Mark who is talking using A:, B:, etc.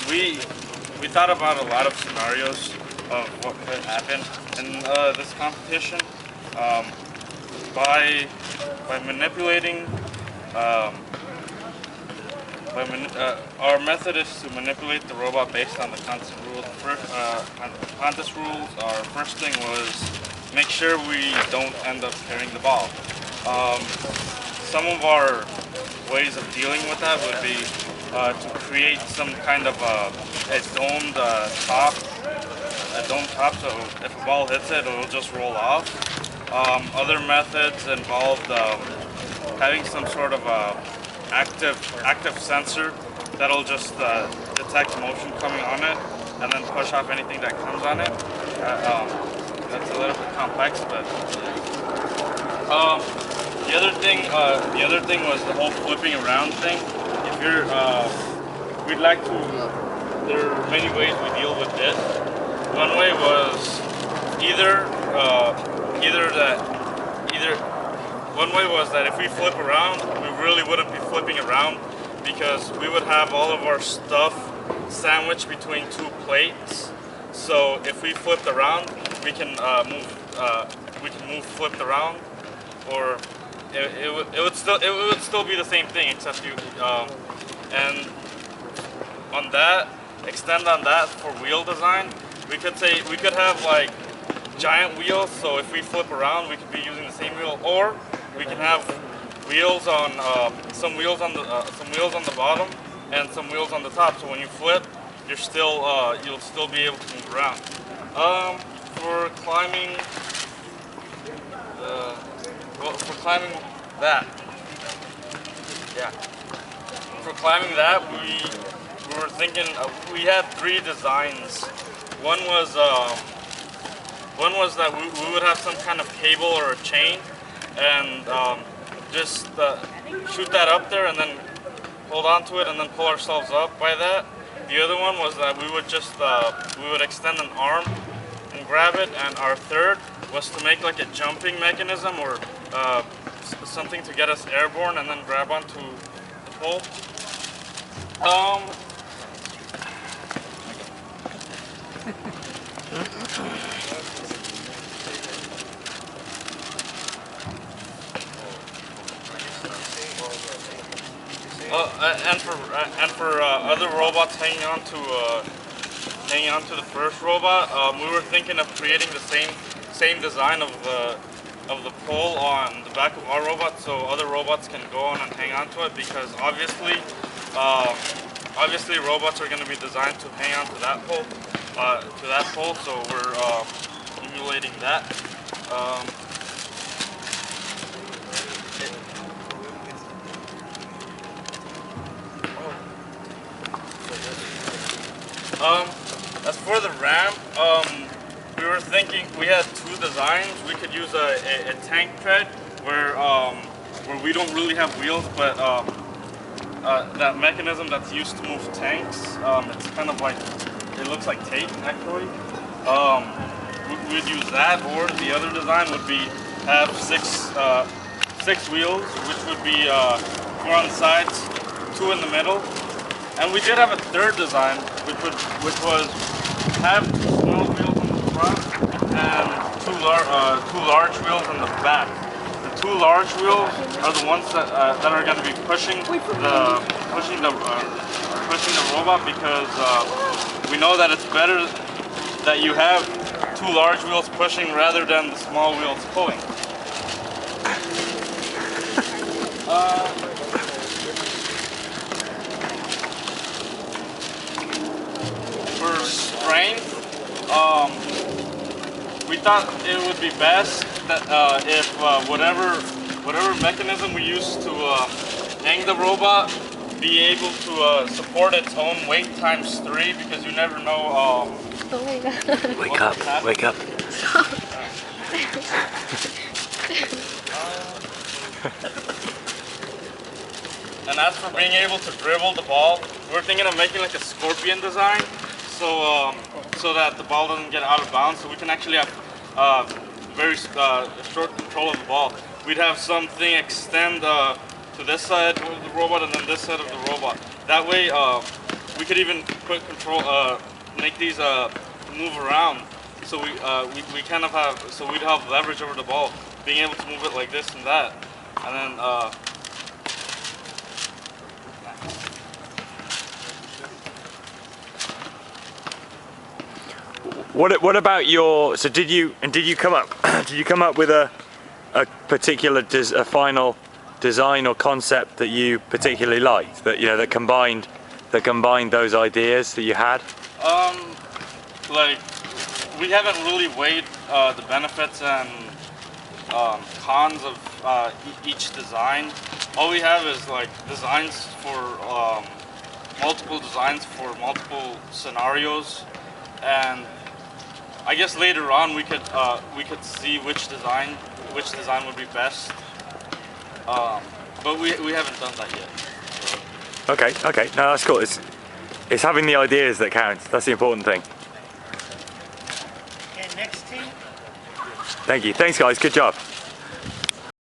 A: we thought about a lot of scenarios of what could happen in this competition. Um, by manipulating, um, our method is to manipulate the robot based on the contest rules. On the contest rules, our first thing was make sure we don't end up carrying the ball. Um, some of our ways of dealing with that would be to create some kind of a domed top, so if a ball hits it, it'll just roll off. Other methods involved having some sort of active sensor that'll just detect motion coming on it and then push off anything that comes on it. That's a little bit complex, but the other thing was the whole flipping around thing. If you're, we'd like to. There are many ways we deal with this. One way was one way was that if we flip around, we really wouldn't be flipping around because we would have all of our stuff sandwiched between two plates. So if we flipped around, we can move flipped around, or it would still be the same thing except you and on that extend on that for wheel design. We could have like giant wheels, so if we flip around, we could be using the same wheel, or we can have wheels on some wheels on the bottom and some wheels on the top. So when you flip, you'll still be able to move around. For climbing, that, for climbing that, we were thinking we had three designs. One was that we would have some kind of cable or a chain, and just shoot that up there and then hold on to it and then pull ourselves up by that. The other one was that we would extend an arm and grab it, and our third was to make like a jumping mechanism or something to get us airborne and then grab onto the pole. And for other robots hanging on to the first robot, we were thinking of creating the same design of the pole on the back of our robot, so other robots can go on and hang on to it. Because obviously robots are going to be designed to hang on to that pole. So we're emulating that. As for the ramp, we were thinking we had two designs. We could use a tank tread where we don't really have wheels, but that mechanism that's used to move tanks, it's kind of like, it looks like tape actually. We'd use that, or the other design would be have six wheels, which would be 4 on the sides, 2 in the middle. And we did have a third design, which was have 2 small wheels on the front and two large wheels on the back. The 2 large wheels are the ones that are going to be pushing the robot, because we know that it's better that you have 2 large wheels pushing rather than the small wheels pulling. For strength, we thought it would be best that if whatever mechanism we use to hang the robot be able to support its own weight times 3, because you never know.
B: Oh my god.
C: Wake up.
A: And as for being able to dribble the ball, we're thinking of making like a scorpion design, so that the ball doesn't get out of bounds. So we can actually have very short control of the ball. We'd have something extend to this side of the robot and then this side of the robot. That way, we could even put control, make these move around. So we kind of have, so we'd have leverage over the ball, being able to move it like this and that, and then
B: What about your? So did you come up? Did you come up with a particular a final design or concept that you particularly liked? That that combined those ideas that you had.
A: Like we haven't really weighed the benefits and cons of each design. All we have is like designs for multiple designs for multiple scenarios, and I guess later on we could see which design would be best, but we haven't done that yet.
B: Okay, no, that's cool. It's having the ideas that counts. That's the important thing.
C: Okay, next team.
B: Thank you. Thanks, guys. Good job.